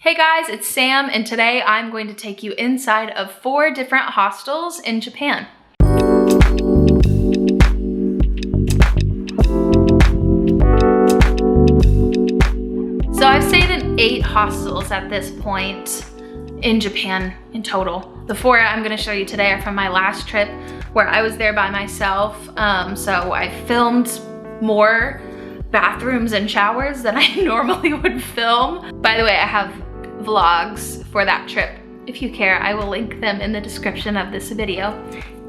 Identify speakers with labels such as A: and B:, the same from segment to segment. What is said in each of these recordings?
A: Hey guys, it's Sam, and today I'm going to take you inside of 4 different hostels in Japan. So I've stayed in 8 hostels at this point in Japan in total. The 4 I'm gonna show you today are from my last trip where I was there by myself. So I filmed more bathrooms and showers than I normally would film. By the way, I have vlogs for that trip. If you care, I will link them in the description of this video.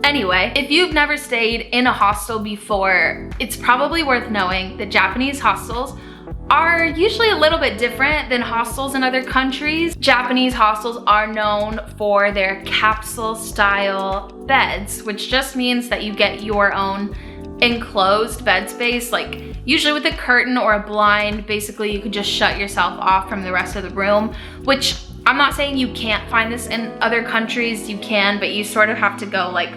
A: Anyway, if you've never stayed in a hostel before, it's probably worth knowing that Japanese hostels are usually a little bit different than hostels in other countries. Japanese hostels are known for their capsule style beds, which just means that you get your own enclosed bed space, like usually with a curtain or a blind. Basically, you could just shut yourself off from the rest of the room, which I'm not saying you can't find this in other countries, you can, but you sort of have to go like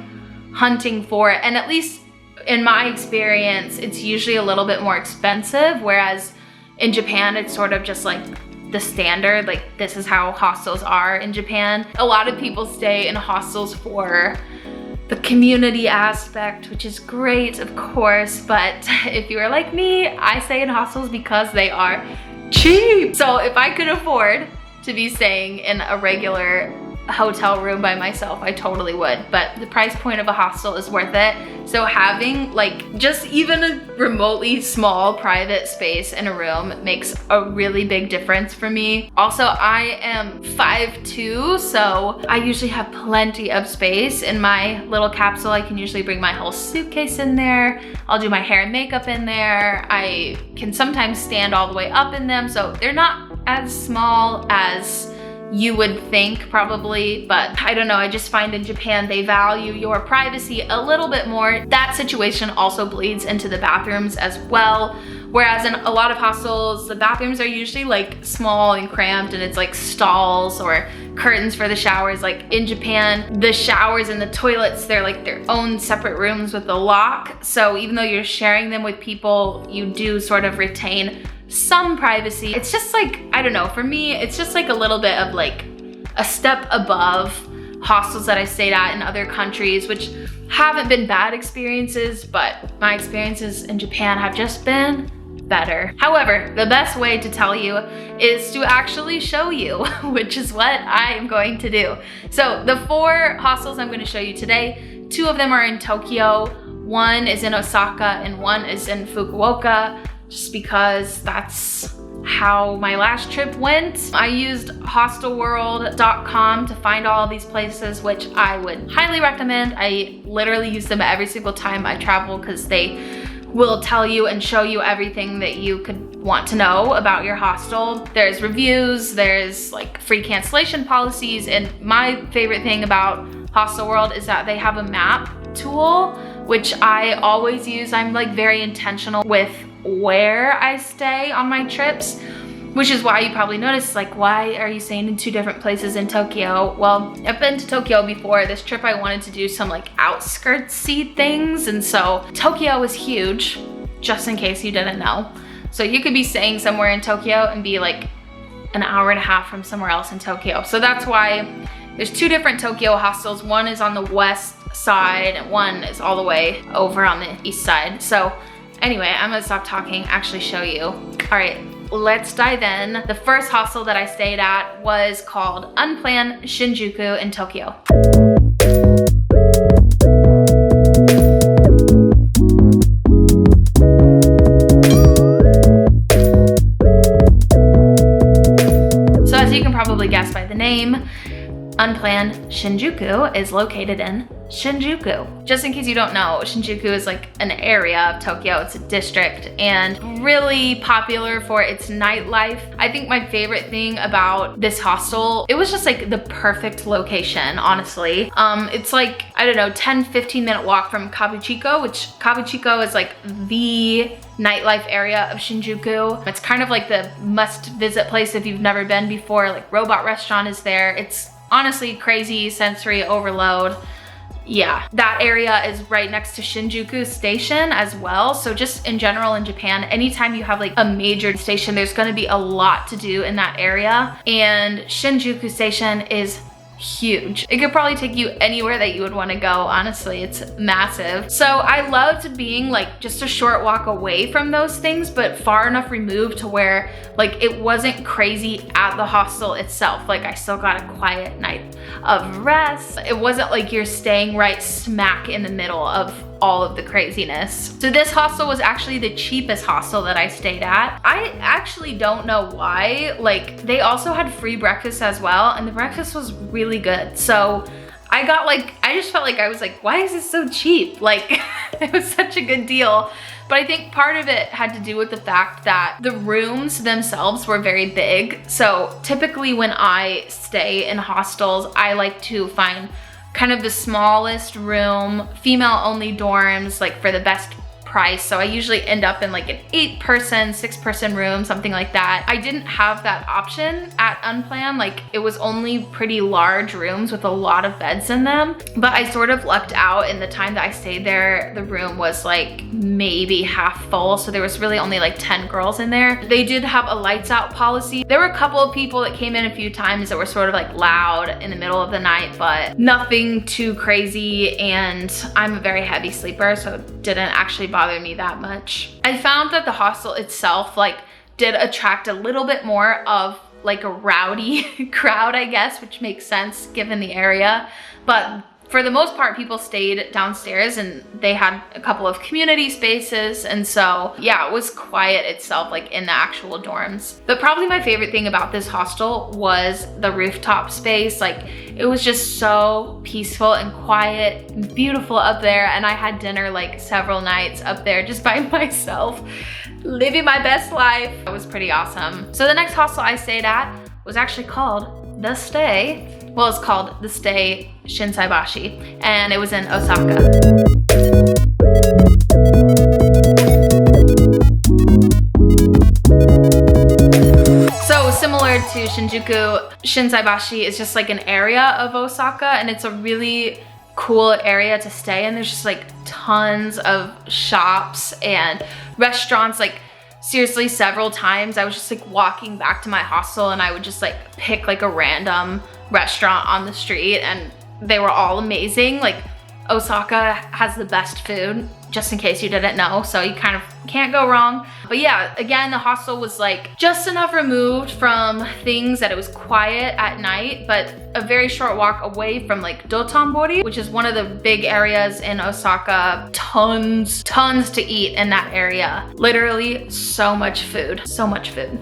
A: hunting for it. And at least in my experience, it's usually a little bit more expensive, whereas in Japan, it's sort of just like the standard, like this is how hostels are in Japan. A lot of people stay in hostels for the community aspect, which is great, of course, but if you are like me, I stay in hostels because they are cheap. So if I could afford to be staying in a regular hotel room by myself, I totally would, but the price point of a hostel is worth it. So having like just even a remotely small private space in a room makes a really big difference for me. Also, I am 5'2", so I usually have plenty of space in my little capsule. I can usually bring my whole suitcase in there. I'll do my hair and makeup in there. I can sometimes stand all the way up in them, so they're not as small as you would think probably, but I don't know, I just find in Japan they value your privacy a little bit more. That situation also bleeds into the bathrooms as well, whereas in a lot of hostels, the bathrooms are usually like small and cramped and it's like stalls or curtains for the showers. Like in Japan, the showers and the toilets, they're like their own separate rooms with a lock. So even though you're sharing them with people, you do sort of retain some privacy. It's just like, I don't know, for me, it's just like a little bit of like a step above hostels that I stayed at in other countries, which haven't been bad experiences, but my experiences in Japan have just been better. However, the best way to tell you is to actually show you, which is what I am going to do. So the 4 hostels I'm going to show you today, 2 of them are in Tokyo, 1 is in Osaka, and 1 is in Fukuoka, just because that's how my last trip went. I used hostelworld.com to find all of these places, which I would highly recommend. I literally use them every single time I travel because they will tell you and show you everything that you could want to know about your hostel. There's reviews, there's like free cancellation policies, and my favorite thing about Hostel World is that they have a map tool, which I always use. I'm like very intentional with where I stay on my trips, which is why you probably noticed, like, why are you staying in 2 different places in Tokyo? Well, I've been to Tokyo before. This trip I wanted to do some like outskirtsy things, and so Tokyo is huge, just in case you didn't know. So you could be staying somewhere in Tokyo and be like an hour and a half from somewhere else in Tokyo. So that's why there's 2 different Tokyo hostels. One is on the west side and 1 is all the way over on the east side. So anyway, I'm gonna stop talking, actually show you. All right, let's dive in. The first hostel that I stayed at was called Unplanned Shinjuku in Tokyo. So as you can probably guess by the name, Unplanned Shinjuku is located in Shinjuku. Just in case you don't know, Shinjuku is like an area of Tokyo. It's a district and really popular for its nightlife. I think my favorite thing about this hostel, it was just like the perfect location, honestly. It's like, I don't know, 10-15 minute walk from Kabuchiko, which Kabuchiko is like the nightlife area of Shinjuku. It's kind of like the must visit place if you've never been before. Like Robot Restaurant is there. It's honestly crazy sensory overload. yeah, that area is right next to Shinjuku Station as well. So just in general in Japan, anytime you have like a major station, there's gonna be a lot to do in that area. And Shinjuku Station is huge. It could probably take you anywhere that you would want to go. Honestly, it's massive. So I loved being like just a short walk away from those things, but far enough removed to where like it wasn't crazy at the hostel itself. Like I still got a quiet night of rest. It wasn't like you're staying right smack in the middle of all of the craziness. So this hostel was actually the cheapest hostel that I stayed at. I actually don't know why. Like they also had free breakfast as well, and the breakfast was really good. So I just felt like I was like, why is this so cheap? Like it was such a good deal. But I think part of it had to do with the fact that the rooms themselves were very big. So typically when I stay in hostels, I like to find kind of the smallest room, female only dorms, like for the best price. So I usually end up in like an 8-person, 6-person room, something like that. I didn't have that option at Unplanned. Like it was only pretty large rooms with a lot of beds in them. But I sort of lucked out. In the time that I stayed there, the room was like maybe half full. So there was really only like 10 girls in there. They did have a lights out policy. There were a couple of people that came in a few times that were sort of like loud in the middle of the night, but nothing too crazy. And I'm a very heavy sleeper, so it didn't actually bother me that much. I found that the hostel itself like did attract a little bit more of like a rowdy crowd, I guess, which makes sense given the area. But for the most part, people stayed downstairs and they had a couple of community spaces. And so yeah, it was quiet itself, like in the actual dorms. But probably my favorite thing about this hostel was the rooftop space. Like it was just so peaceful and quiet and beautiful up there. And I had dinner like several nights up there just by myself, living my best life. It was pretty awesome. So the next hostel I stayed at was actually called The Stay. Well, it's called The Stay Shinsaibashi, and it was in Osaka. So similar to Shinjuku, Shinsaibashi is just like an area of Osaka, and it's a really cool area to stay in. There's just like tons of shops and restaurants. Like seriously, several times I was just like walking back to my hostel and I would just like pick like a random restaurant on the street, and they were all amazing. Like Osaka has the best food, just in case you didn't know, so you kind of can't go wrong. But yeah, again, the hostel was like just enough removed from things that it was quiet at night, but a very short walk away from like Dotonbori, which is one of the big areas in Osaka. Tons to eat in that area. Literally so much food, so much food.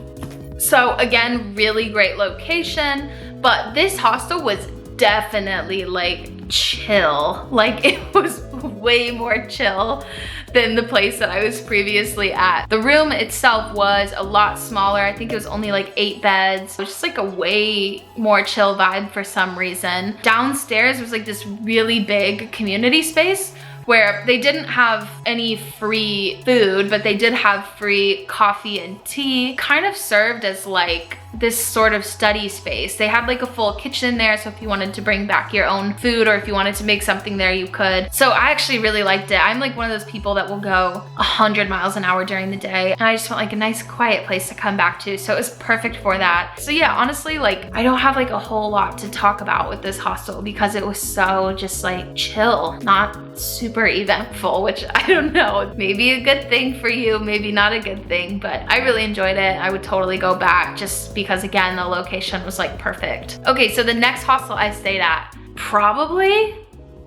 A: So again, really great location, but this hostel was definitely like chill. Like it was way more chill than the place that I was previously at. The room itself was a lot smaller. I think it was only like 8 beds. It was just like a way more chill vibe for some reason. Downstairs was like this really big community space where they didn't have any free food, but they did have free coffee and tea. Kind of served as like this sort of study space. They had like a full kitchen there, so if you wanted to bring back your own food or if you wanted to make something there, you could. So I actually really liked it. I'm like one of those people that will go 100 miles an hour during the day, and I just want like a nice quiet place to come back to, so it was perfect for that. So yeah, honestly, like I don't have like a whole lot to talk about with this hostel because it was so just like chill, not super eventful, which I don't know, maybe a good thing for you, maybe not a good thing, but I really enjoyed it. I would totally go back just because again, the location was like perfect. Okay, so the next hostel I stayed at, probably,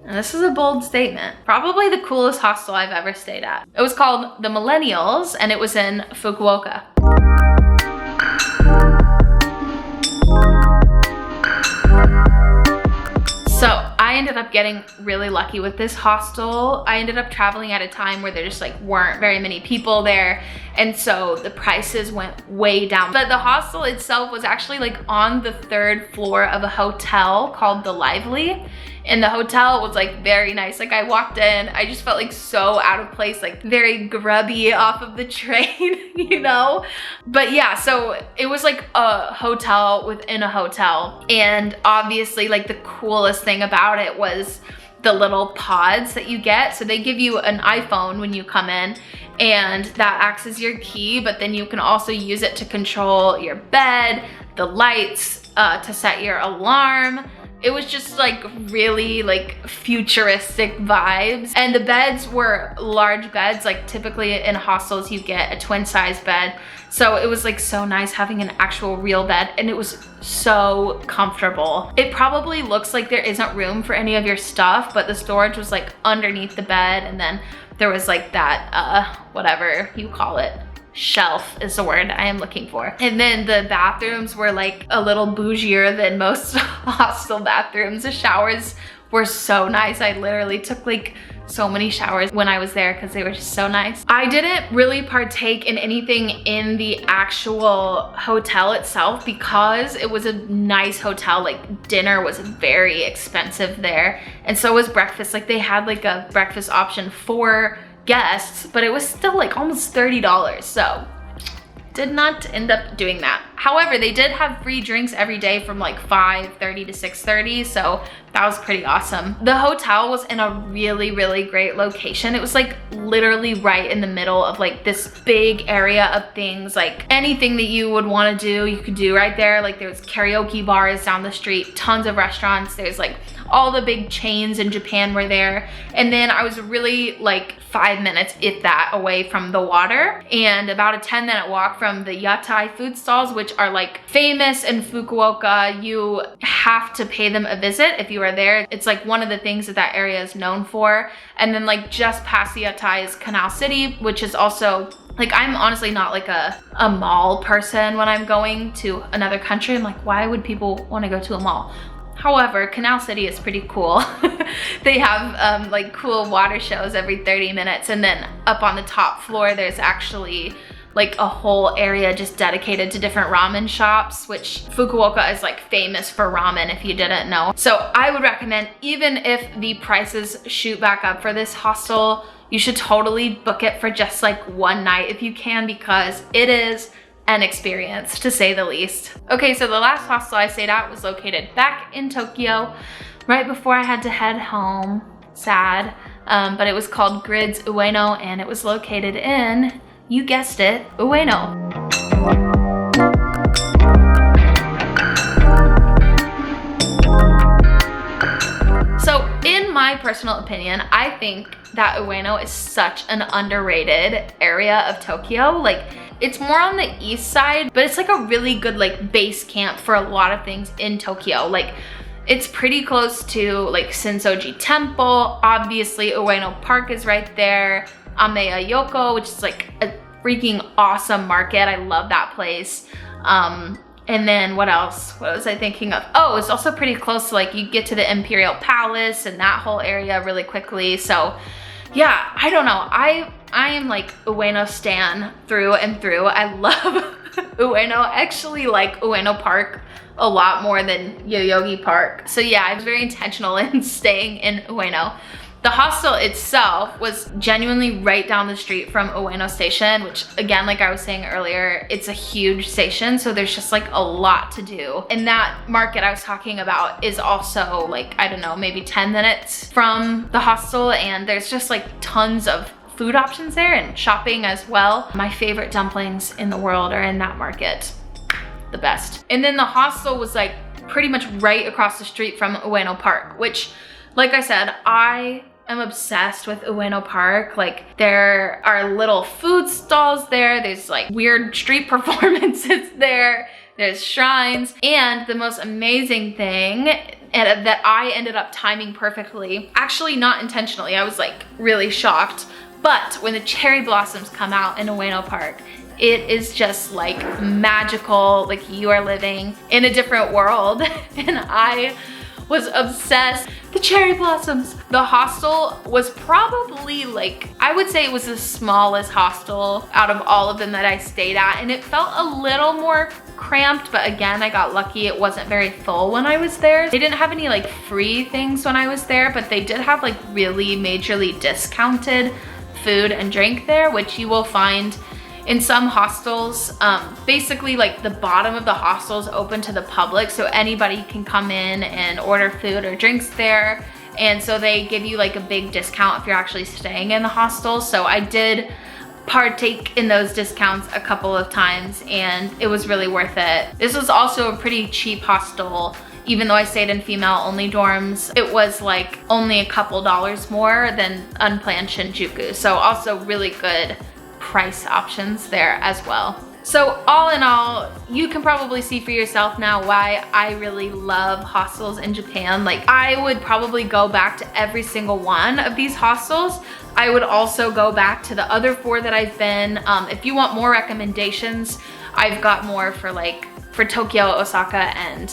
A: and this is a bold statement, probably the coolest hostel I've ever stayed at. It was called the Millennials, and it was in Fukuoka. So I ended up getting really lucky with this hostel. I ended up traveling at a time where there just like weren't very many people there, and so the prices went way down. But the hostel itself was actually like on the 3rd floor of a hotel called The Lively, and the hotel was like very nice. Like I walked in, I just felt like so out of place, like very grubby off of the train, you know? But yeah, so it was like a hotel within a hotel, and obviously like the coolest thing about it was the little pods that you get. So they give you an iPhone when you come in, and that acts as your key, but then you can also use it to control your bed, the lights, to set your alarm. It was just like really like futuristic vibes. And the beds were large beds. Like typically in hostels you get a twin size bed. So it was like so nice having an actual real bed, and it was so comfortable. It probably looks like there isn't room for any of your stuff, but the storage was like underneath the bed, and then there was like that, whatever you call it, shelf is the word I am looking for. And then the bathrooms were like a little bougier than most hostel bathrooms. The showers were so nice. I literally took like so many showers when I was there because they were just so nice. I didn't really partake in anything in the actual hotel itself because it was a nice hotel. Like dinner was very expensive there, and so was breakfast. Like they had like a breakfast option for guests, but it was still like almost $30. So did not end up doing that. However, they did have free drinks every day from like 5:30 to 6:30, so that was pretty awesome. The hotel was in a really, really great location. It was like literally right in the middle of like this big area of things. Like anything that you would want to do, you could do right there. Like there was karaoke bars down the street, tons of restaurants. There's like all the big chains in Japan were there. And then I was really like 5 minutes, if that, away from the water, and about a 10-minute walk from the yatai food stalls, which are like famous in Fukuoka. You have to pay them a visit if you are there. It's like one of the things that that area is known for. And then like just past the yatai is Canal City, which is also like, I'm honestly not like a mall person when I'm going to another country. I'm like, why would people want to go to a mall? However, Canal City is pretty cool. They have like cool water shows every 30 minutes. And then up on the top floor, there's actually like a whole area just dedicated to different ramen shops, which Fukuoka is like famous for ramen if you didn't know. So I would recommend, even if the prices shoot back up for this hostel, you should totally book it for just like one night if you can, because it is an experience to say the least. Okay, so the last hostel I stayed at was located back in Tokyo, right before I had to head home. Sad, but it was called Grid's Ueno, and it was located in, you guessed it, Ueno. So in my personal opinion, I think that Ueno is such an underrated area of Tokyo. Like, it's more on the east side, but it's like a really good like base camp for a lot of things in Tokyo. Like, it's pretty close to like Shinsoji Temple. Obviously, Ueno Park is right there. Ameyayoko, which is like a freaking awesome market. I love that place. And then what else? What was I thinking of? Oh, it's also pretty close to like, you get to the Imperial Palace and that whole area really quickly. So yeah, I don't know. I am like Ueno stan through and through. I love Ueno. I actually like Ueno Park a lot more than Yoyogi Park. So yeah, I was very intentional in staying in Ueno. The hostel itself was genuinely right down the street from Ueno Station, which again, like I was saying earlier, it's a huge station, so there's just like a lot to do. And that market I was talking about is also like, I don't know, maybe 10 minutes from the hostel, and there's just like tons of food options there and shopping as well. My favorite dumplings in the world are in that market. The best. And then the hostel was like pretty much right across the street from Ueno Park, which, like I said, I am obsessed with Ueno Park. Like, there are little food stalls there. There's like weird street performances there. There's shrines. And the most amazing thing, and that I ended up timing perfectly, actually not intentionally, I was like really shocked, but when the cherry blossoms come out in Ueno Park, it is just like magical. Like, you are living in a different world. And I was obsessed. The cherry blossoms. The hostel was probably like, I would say it was the smallest hostel out of all of them that I stayed at, and it felt a little more cramped, but again, I got lucky. It wasn't very full when I was there. They didn't have any like free things when I was there, but they did have like really majorly discounted food and drink there, which you will find in some hostels. Basically, like the bottom of the hostel is open to the public, so anybody can come in and order food or drinks there. and so they give you like a big discount if you're actually staying in the hostel. So I did partake in those discounts a couple of times, and it was really worth it. This was also a pretty cheap hostel. Even though I stayed in female only dorms, it was like only a couple dollars more than Unplanned Shinjuku. So also really good price options there as well. So all in all, you can probably see for yourself now why I really love hostels in Japan. Like, I would probably go back to every single one of these hostels. I would also go back to the other 4 that I've been. If you want more recommendations, I've got more for Tokyo, Osaka, and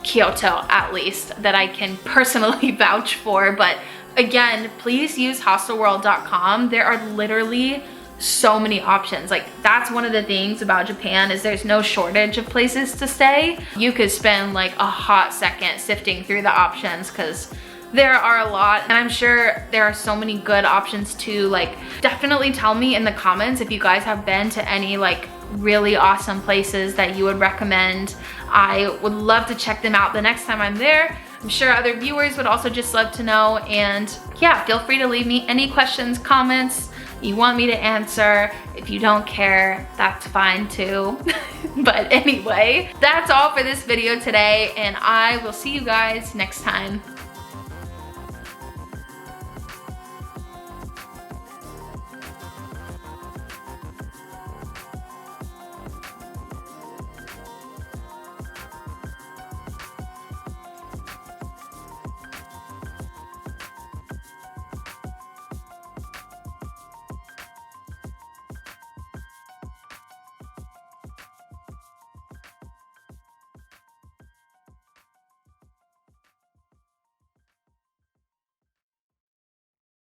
A: Kyoto at least that I can personally vouch for. But again, please use hostelworld.com. There are literally so many options. Like, that's one of the things about Japan, is there's no shortage of places to stay. You could spend like a hot second sifting through the options because there are a lot, and I'm sure there are so many good options too. Like, definitely tell me in the comments if you guys have been to any like really awesome places that you would recommend. I would love to check them out the next time I'm there. I'm sure other viewers would also just love to know. And yeah, feel free to leave me any questions, comments you want me to answer. If you don't care, that's fine too. But anyway, that's all for this video today, and I will see you guys next time.